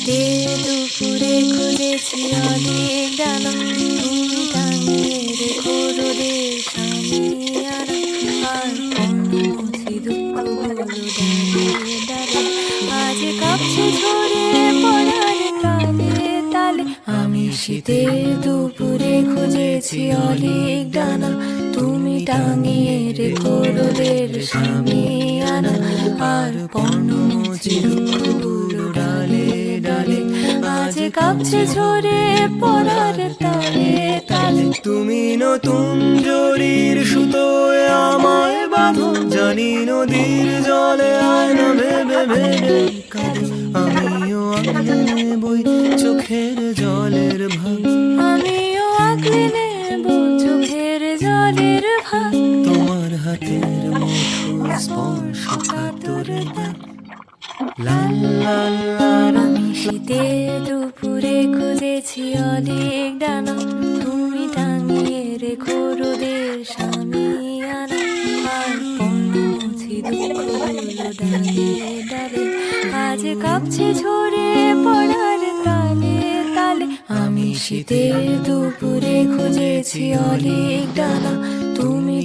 শীতের দুপুরে খুঁজেছি অনেক ডানা, তুমি টাঙিয়ে রেখো রোদের সামিয়ানা। আর মুছি দুঃখগুলো ডালে ডালে, আজ কাঁপছে ঝরে পড়ার তালে তালে। আমি শীতের দুপুরে খুঁজেছি অনেক ডানা, তুমি টাঙিয়ে রেখো রোদের সামিয়ানা। আর মুছি দুঃখগুলো ডালে ডালে, আজ কাঁপছে ঝরে পড়ার তালে তালে। তুমি নতুন জরির সুতোয় আমায় বাঁধো, জানি নদীর জলে আয়না ভেবে ভেবে কাঁদো। আমিও আগলে নেবই চোখের জলের ভাগ, আমিও আগলে নেব চোখের জলের ভাগ। তোমার হাতের মুঠো স্পর্শ কাতর দাগ। লাল লাল লাল। আমি শীতের দুপুরে খুঁজেছি অনেক ডানা, তুমি টাঙিয়ে রেখো রোদের সামিয়ানা। আর মুছি দুঃখগুলো ডালে ডালে, আজ কাঁপছে ঝরে পড়ার তালে তালে। আমি শীতের দুপুরে খুঁজেছি অনেক ডানা, তুমি